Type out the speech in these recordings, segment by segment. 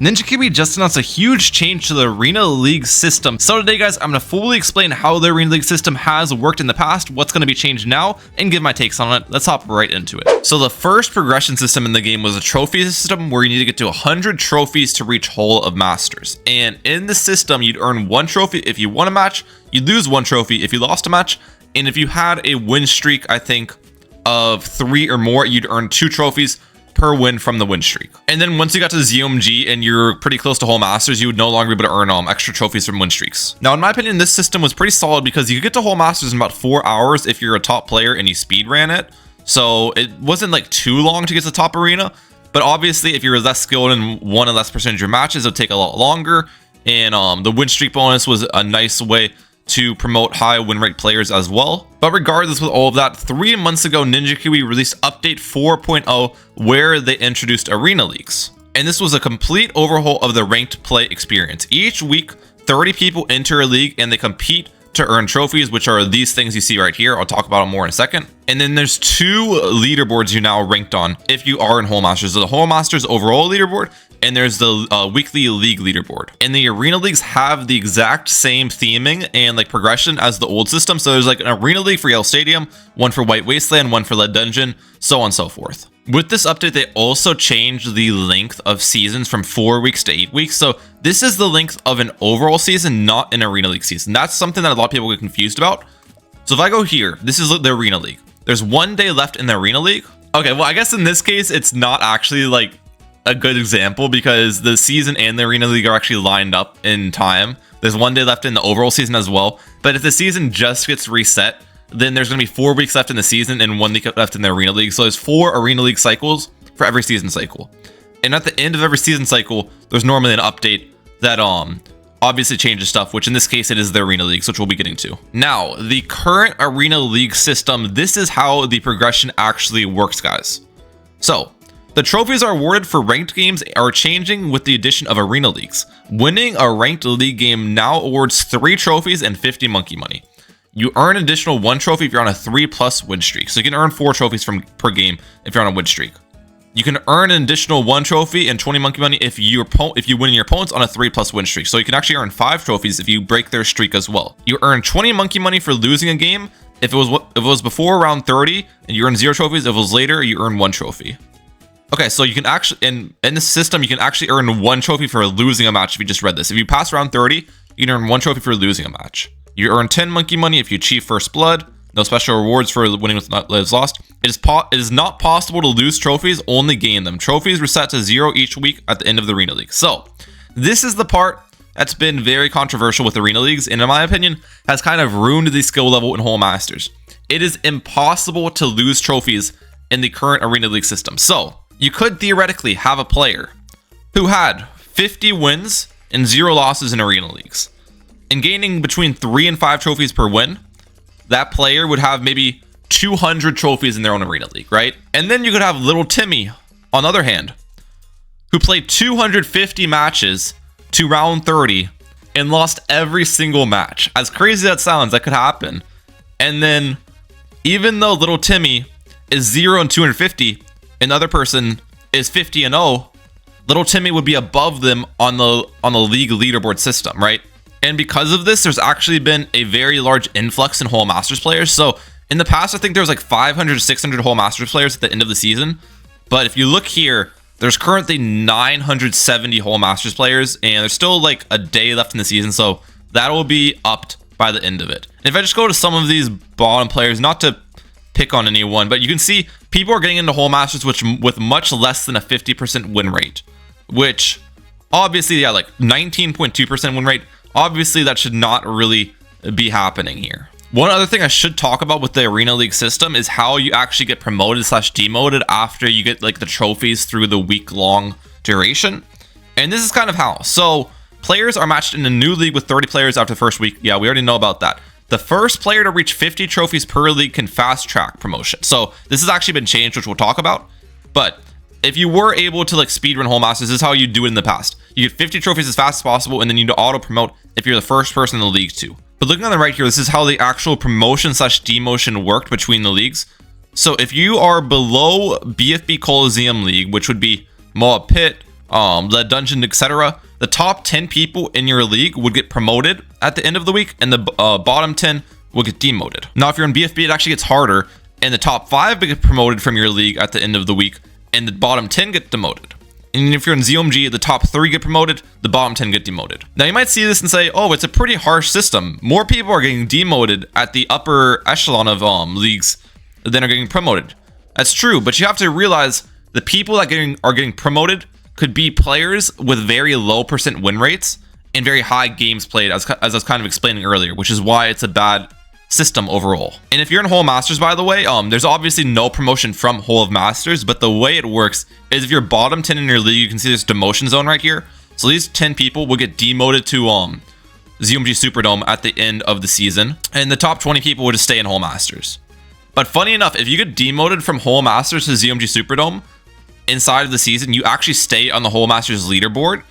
Ninja Kiwi just announced a huge change to the Arena League system. So today, guys, I'm going to fully explain how the Arena League system has worked in the past, what's going to be changed now, and give my takes on it. Let's hop right into it. So the first progression system in the game was a trophy system where you need to get to 100 trophies to reach Hall of Masters. And in the system, you'd earn 1 trophy if you won a match, you'd lose 1 trophy if you lost a match, and if you had a win streak, I think, of 3 or more, you'd earn 2 trophies per win from the win streak. And then once you got to ZOMG and you're pretty close to Hall Masters, you would no longer be able to earn extra trophies from win streaks. Now, in my opinion, this system was pretty solid because you could get to Hall Masters in about 4 hours if you're a top player and you speed ran it. So it wasn't like too long to get to the top arena, but obviously if you're less skilled and won a less percentage of your matches, it would take a lot longer. And the win streak bonus was a nice way to promote high win rate players as well. But regardless, with all of that, 3 months ago, Ninja Kiwi released update 4.0 where they introduced Arena Leagues. And this was a complete overhaul of the ranked play experience. Each week, 30 people enter a league and they compete to earn trophies, which are these things you see right here. I'll talk about them more in a second. And then there's 2 leaderboards you're now ranked on if you are in Hall Masters. So the Hall Masters overall leaderboard, and there's the weekly league leaderboard. And the Arena Leagues have the exact same theming and like progression as the old system. So there's like an Arena League for Yale Stadium, one for White Wasteland, one for Lead Dungeon, so on and so forth. With this update, they also changed the length of seasons from 4 weeks to 8 weeks. So this is the length of an overall season, not an Arena League season. That's something that a lot of people get confused about. So if I go here, this is the Arena League. There's 1 day left in the Arena League. Okay, well, I guess in this case, it's not actually like a good example because the season and the Arena League are actually lined up in time. There's 1 day left in the overall season as well. But if the season just gets reset, then there's going to be 4 weeks left in the season and 1 week left in the Arena League. So there's 4 Arena League cycles for every season cycle. And at the end of every season cycle, there's normally an update that obviously changes stuff, which in this case, it is the Arena Leagues, which we'll be getting to. Now, the current Arena League system, this is how the progression actually works, guys. So the trophies are awarded for ranked games are changing with the addition of Arena Leagues. Winning a ranked league game now awards 3 trophies and 50 monkey money. You earn an additional 1 trophy if you're on a 3+ win streak. So you can earn 4 trophies per game if you're on a win streak. You can earn an additional 1 trophy and 20 monkey money if you win your opponents on a 3+ win streak. So you can actually earn 5 trophies if you break their streak as well. You earn 20 monkey money for losing a game if it was before round 30 and you earn 0 trophies. If it was later, you earn 1 trophy. Okay, so you can actually, in this system, you can actually earn 1 trophy for losing a match if you just read this. If you pass round 30, you can earn 1 trophy for losing a match. You earn 10 monkey money if you achieve first blood. No special rewards for winning with lives lost. It is not possible to lose trophies, only gain them. Trophies reset to 0 each week at the end of the Arena League. So this is the part that's been very controversial with Arena Leagues, and in my opinion, has kind of ruined the skill level in Hall Masters. It is impossible to lose trophies in the current Arena League system. So you could theoretically have a player who had 50 wins and 0 losses in Arena Leagues, and gaining between 3 and 5 trophies per win. That player would have maybe 200 trophies in their own Arena League, right? And then you could have little Timmy, on the other hand, who played 250 matches to round 30 and lost every single match. As crazy as that sounds, that could happen. And then, even though little Timmy is 0 and 250, another person is 50 and 0, little Timmy would be above them on the league leaderboard system, right? And because of this, there's actually been a very large influx in Hall Masters players. So in the past, I think there was like 500 to 600 Hall Masters players at the end of the season. But if you look here, there's currently 970 Hall Masters players, and there's still like a day left in the season. So that will be upped by the end of it. And if I just go to some of these bottom players, not to pick on anyone, but you can see people are getting into Hall Masters with much less than a 50% win rate, which obviously, yeah, like 19.2% win rate. Obviously, that should not really be happening here. One other thing I should talk about with the Arena League system is how you actually get promoted / demoted after you get like the trophies through the week-long duration. And this is kind of how. So players are matched in a new league with 30 players after the first week. Yeah, we already know about that. The first player to reach 50 trophies per league can fast track promotion. So this has actually been changed, which we'll talk about. But if you were able to like speedrun Hall Masters, this is how you do it in the past. You get 50 trophies as fast as possible, and then you auto promote if you're the first person in the league too. But looking on the right here, this is how the actual promotion / demotion worked between the leagues. So if you are below BFB Coliseum League, which would be Moab Pit, the dungeon, etc., the top 10 people in your league would get promoted at the end of the week, and the bottom 10 will get demoted. Now, if you're in BFB, it actually gets harder, and the top 5 get promoted from your league at the end of the week, and the bottom 10 get demoted. And if you're in ZOMG, the top 3 get promoted, the bottom 10 get demoted. Now, you might see this and say, oh, it's a pretty harsh system. More people are getting demoted at the upper echelon of leagues than are getting promoted. That's true, but you have to realize the people that are getting promoted could be players with very low % win rates and very high games played, as I was kind of explaining earlier, which is why it's a bad system overall. And if you're in Whole Masters, by the way, there's obviously no promotion from Whole of Masters, but the way it works is if you're bottom 10 in your league, you can see this demotion zone right here. So these 10 people will get demoted to ZOMG Superdome at the end of the season, and the top 20 people will just stay in Whole Masters. But funny enough, if you get demoted from Whole Masters to ZOMG Superdome inside of the season, you actually stay on the Whole Masters leaderboard,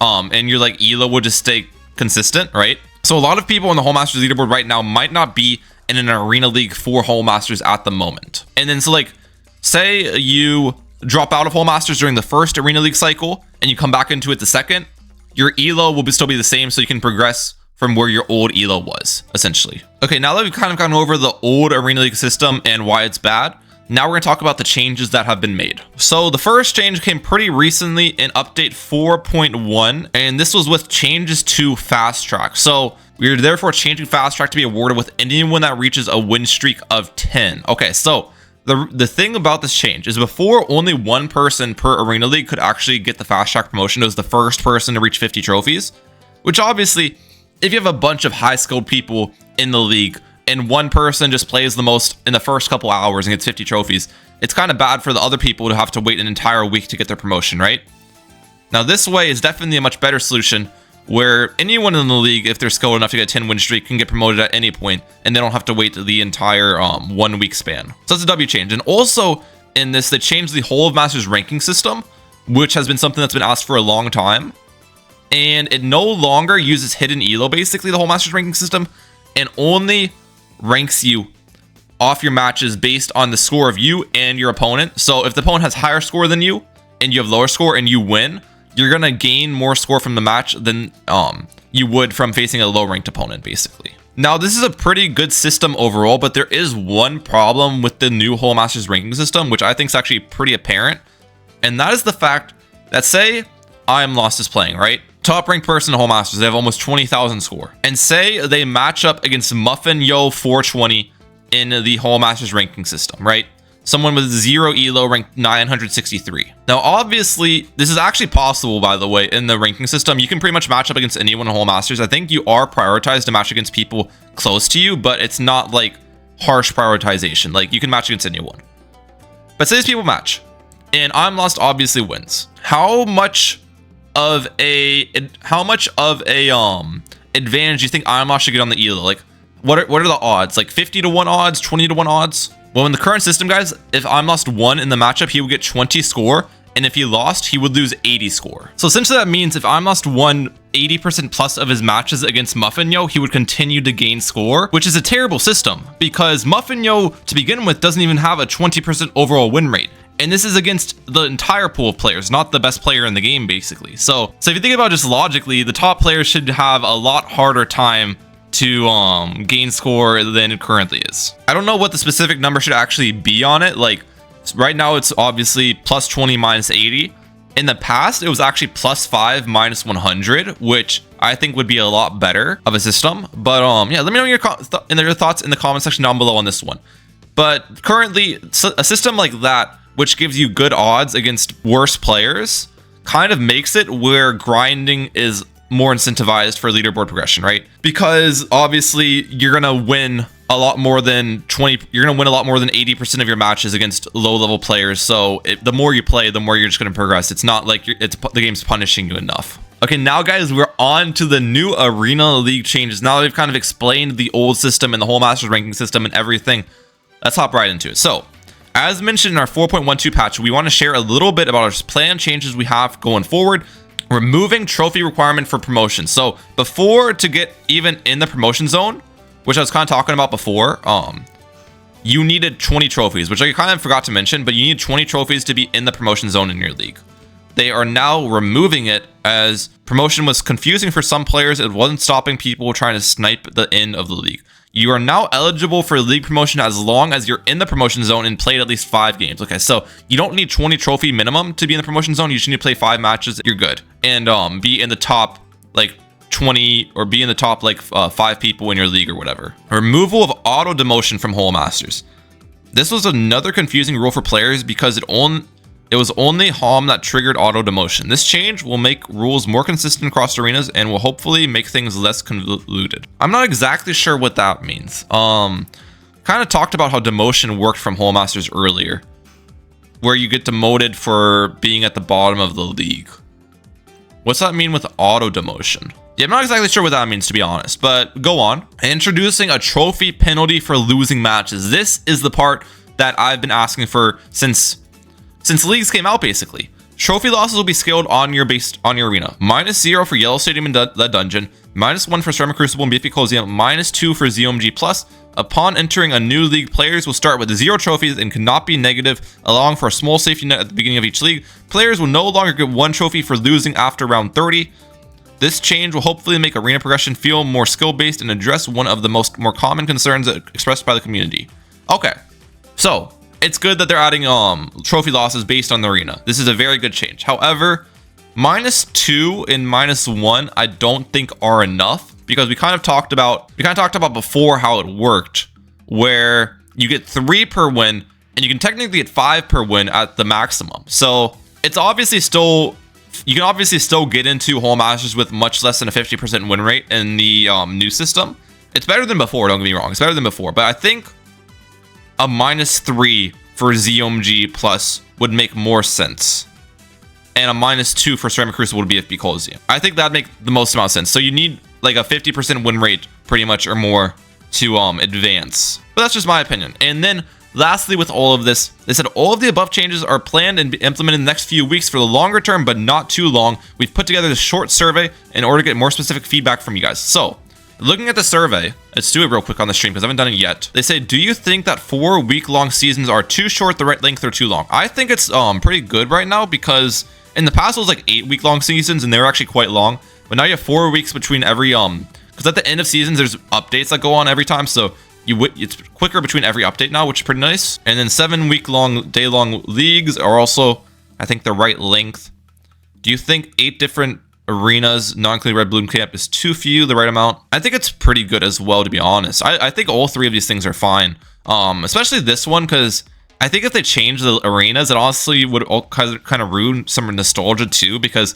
and your like elo will just stay consistent, right? So a lot of people on the Whole Masters leaderboard right now might not be in an arena league for Whole Masters at the moment. And then so like, say you drop out of Whole Masters during the first arena league cycle and you come back into it the second, your elo will still be the same, so you can progress from where your old elo was, essentially. Okay, now that we've kind of gone over the old arena league system and why it's bad, now we're going to talk about the changes that have been made. So the first change came pretty recently in update 4.1, and this was with changes to fast track. So we are therefore changing fast track to be awarded with anyone that reaches a win streak of 10. Okay, so the thing about this change is before, only one person per arena league could actually get the fast track promotion. It was the first person to reach 50 trophies, which obviously, if you have a bunch of high skilled people in the league and one person just plays the most in the first couple hours and gets 50 trophies, it's kind of bad for the other people to have to wait an entire week to get their promotion, right? Now, this way is definitely a much better solution where anyone in the league, if they're skilled enough to get a 10 win streak, can get promoted at any point and they don't have to wait the entire 1 week span. So that's a W change. And also in this, they changed the Whole of Masters ranking system, which has been something that's been asked for a long time. And it no longer uses hidden elo, basically, the Whole Masters ranking system, and only ranks you off your matches based on the score of you and your opponent. So if the opponent has higher score than you and you have lower score and you win, you're gonna gain more score from the match than you would from facing a low ranked opponent, basically. Now, this is a pretty good system overall, but there is one problem with the new Whole Masters ranking system, which I think is actually pretty apparent, and that is the fact that, say I'm Lost is playing, right? Top ranked person in Whole Masters, they have almost 20,000 score. And say they match up against Muffin Yo 420 in the Whole Masters ranking system, right? Someone with 0 elo ranked 963. Now, obviously, this is actually possible, by the way, in the ranking system. You can pretty much match up against anyone in Whole Masters. I think you are prioritized to match against people close to you, but it's not like harsh prioritization. Like, you can match against anyone. But say these people match, and I'm Lost obviously wins. How much of a advantage do you think I'm Lost should get on the elo? Like, what are the odds? Like 50 to 1 odds, 20 to 1 odds? Well, in the current system, guys, if I'm Lost won in the matchup, he would get 20 score, and if he lost, he would lose 80 score. So essentially that means if I'm Lost won 80% plus of his matches against Muffin Yo, he would continue to gain score, which is a terrible system because Muffin Yo, to begin with, doesn't even have a 20% overall win rate. And this is against the entire pool of players, not the best player in the game, basically. So if you think about just logically, the top players should have a lot harder time to gain score than it currently is. I don't know what the specific number should actually be on it. Like right now, it's obviously plus 20 minus 80. In the past, it was actually plus 5 minus 100, which I think would be a lot better of a system. But yeah, let me know your thoughts in the comment section down below on this one. But currently, a system like that, which gives you good odds against worse players, kind of makes it where grinding is more incentivized for leaderboard progression, right? Because obviously you're gonna win a lot more than 80% of your matches against low level players. So the more you play, the more you're just gonna progress. It's not like the game's punishing you enough. Okay, now guys, we're on to the new Arena League changes. Now that we've kind of explained the old system and the Whole Masters ranking system and everything, let's hop right into it. So, as mentioned in our 4.12 patch, we want to share a little bit about our planned changes we have going forward. Removing trophy requirement for promotion. So before, to get even in the promotion zone, which I was kind of talking about before, you needed 20 trophies, which I kind of forgot to mention, but you need 20 trophies to be in the promotion zone in your league. they are now removing it as promotion was confusing for some players. It wasn't stopping people trying to snipe the end of the league. You are now eligible for league promotion as long as you're in the promotion zone and played at least 5 games. Okay, so you don't need 20 trophy minimum to be in the promotion zone. You just need to play 5 matches. You're good. And be in the top like 20 or be in the top like 5 people in your league or whatever. Removal of auto demotion from Hole Masters. This was another confusing rule for players because it was only Hom that triggered auto demotion. This change will make rules more consistent across arenas and will hopefully make things less convoluted. I'm not exactly sure what that means. Kind of talked about how demotion worked from Hole Masters earlier, where you get demoted for being at the bottom of the league. What's that mean with auto demotion? Yeah, I'm not exactly sure what that means, to be honest, but go on. Introducing a trophy penalty for losing matches. This is the part that I've been asking for since leagues came out, basically. Trophy losses will be scaled on your arena. -0 for Yellow Stadium and the Dungeon, -1 for Ceramic Crucible and BFB Coliseum, -2 for ZOMG Plus. Upon entering a new league, players will start with 0 trophies and cannot be negative, allowing for a small safety net at the beginning of each league. Players will no longer get 1 trophy for losing after round 30. This change will hopefully make arena progression feel more skill-based and address one of the more common concerns expressed by the community. Okay, so it's good that they're adding trophy losses based on the arena. This is a very good change. However, -2 and -1 I don't think are enough, because we kind of talked about before how it worked, where you get 3 per win and you can technically get 5 per win at the maximum. So it's obviously still, you can obviously still get into Hole Masters with much less than a 50% win rate in the new system. It's better than before, don't get me wrong, it's better than before, but I think a -3 for ZOMG Plus would make more sense, and a -2 for Ceramic Crucible would be BFB Coliseum. I think that'd make the most amount of sense. So you need like a 50% win rate pretty much or more to advance, but that's just my opinion. And then lastly, with all of this, they said all of the above changes are planned and implemented in the next few weeks for the longer term, but not too long. We've put together this short survey in order to get more specific feedback from you guys. So looking at the survey, let's do it real quick on the stream because I haven't done it yet. They say, do you think that 4 week-long seasons are too short, the right length, or too long? I think it's pretty good right now, because in the past it was like 8 week-long seasons and they were actually quite long. But now you have 4 weeks between every because at the end of seasons there's updates that go on every time, so it's quicker between every update now, which is pretty nice. And then 7 week-long, day-long leagues are also, I think, the right length. Do you think 8 different arenas, not including Red Bloon Camp, is too few, the right amount? I think it's pretty good as well, to be honest. I think all 3 of these things are fine, especially this one, because I think if they change the arenas, it honestly would all kind of ruin some nostalgia too, because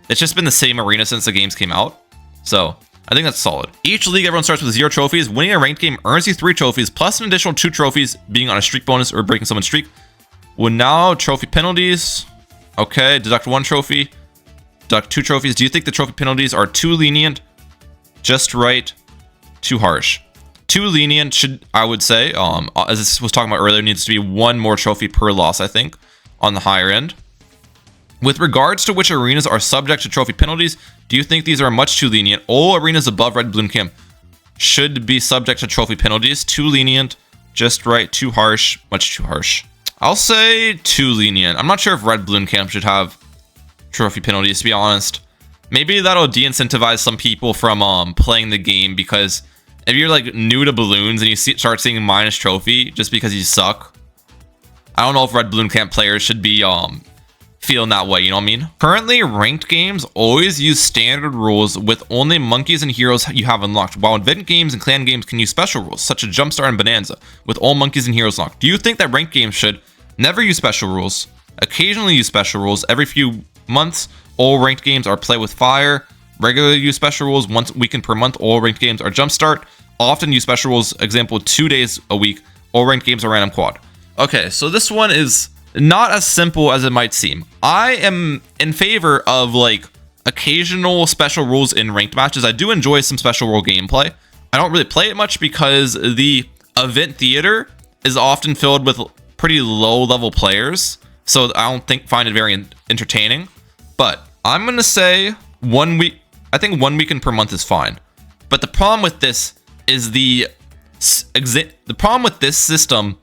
it's just been the same arena since the games came out. So I think that's solid. Each league, everyone starts with 0 trophies. Winning a ranked game earns you 3 trophies, plus an additional 2 trophies being on a streak bonus or breaking someone's streak. Well, now trophy penalties. Okay, deduct 1 trophy. Deduct 2 trophies. Do you think the trophy penalties are too lenient, just right, too harsh? Too lenient should, I would say, as this was talking about earlier, needs to be 1 more trophy per loss, I think, on the higher end. With regards to which arenas are subject to trophy penalties, do you think these are much too lenient? All arenas above Red Bloon Camp should be subject to trophy penalties. Too lenient, just right, too harsh, much too harsh. I'll say too lenient. I'm not sure if Red Bloon Camp should have trophy penalties, to be honest. Maybe that'll de-incentivize some people from playing the game, because if you're like new to Bloons and you start seeing minus trophy just because you suck, I don't know if Red Bloon Camp players should be feeling that way, you know what I mean? Currently, ranked games always use standard rules with only monkeys and heroes you have unlocked, while event games and clan games can use special rules, such as Jumpstart and Bonanza, with all monkeys and heroes unlocked. Do you think that ranked games should never use special rules, occasionally use special rules, every few months all ranked games are play with fire, regularly use special rules once a weekend per month, all ranked games are Jumpstart, often use special rules, example 2 days a week, all ranked games are random quad? Okay, so this one is not as simple as it might seem. I am in favor of like occasional special rules in ranked matches. I do enjoy some special rule gameplay. I don't really play it much because the event theater is often filled with pretty low level players, so I don't find it very entertaining. But I'm gonna say 1 week. I think 1 weekend per month is fine. But the problem with this is the problem with this system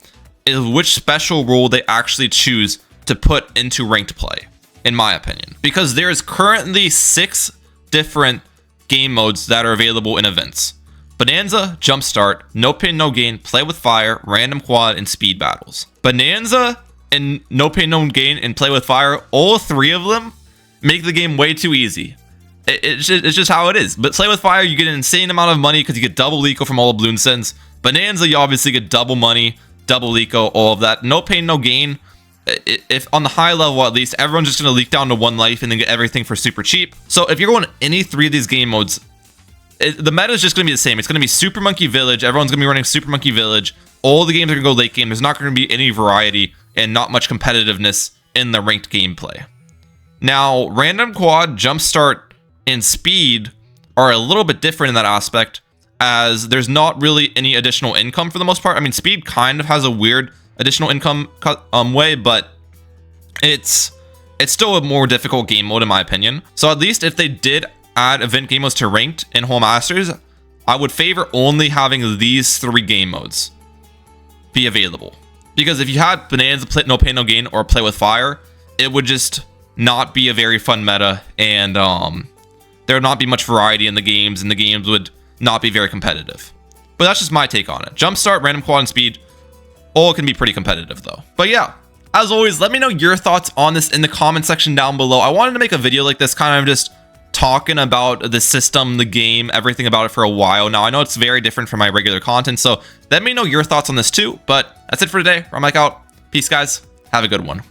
is which special rule they actually choose to put into ranked play. in my opinion, because there is currently 6 different game modes that are available in events: Bonanza, Jumpstart, No Pain No Gain, Play with Fire, Random Quad, and Speed Battles. Bonanza and No Pain No Gain and Play with Fire, all 3 of them make the game way too easy. It's just how it is. But Play with Fire, you get an insane amount of money because you get double eco from all the Bloon sends. Bonanza, you obviously get double money, double eco, all of that. No Pain No Gain, if on the high level at least, everyone's just going to leak down to 1 life and then get everything for super cheap. So if you're going any 3 of these game modes, the meta is just going to be the same. It's going to be Super Monkey Village. Everyone's going to be running Super Monkey Village. All the games are going to go late game. There's not going to be any variety and not much competitiveness in the ranked gameplay. Now, Random Quad, Jumpstart, and Speed are a little bit different in that aspect, as there's not really any additional income for the most part. I mean, Speed kind of has a weird additional income way, but it's still a more difficult game mode in my opinion. So at least if they did add event game modes to ranked and whole masters, I would favor only having these 3 game modes be available, because if you had Bonanza, No Pain No Gain, or Play with Fire, it would just not be a very fun meta, and there would not be much variety in the games, and the games would not be very competitive. But that's just my take on it. Jumpstart, Random Quad, and Speed all can be pretty competitive though. But yeah, as always, let me know your thoughts on this in the comment section down below. I wanted to make a video like this, kind of just talking about the system, the game, everything about it for a while now. I know it's very different from my regular content, so let me know your thoughts on this too. But that's it for today. I'm Mike out. Peace, guys. Have a good one.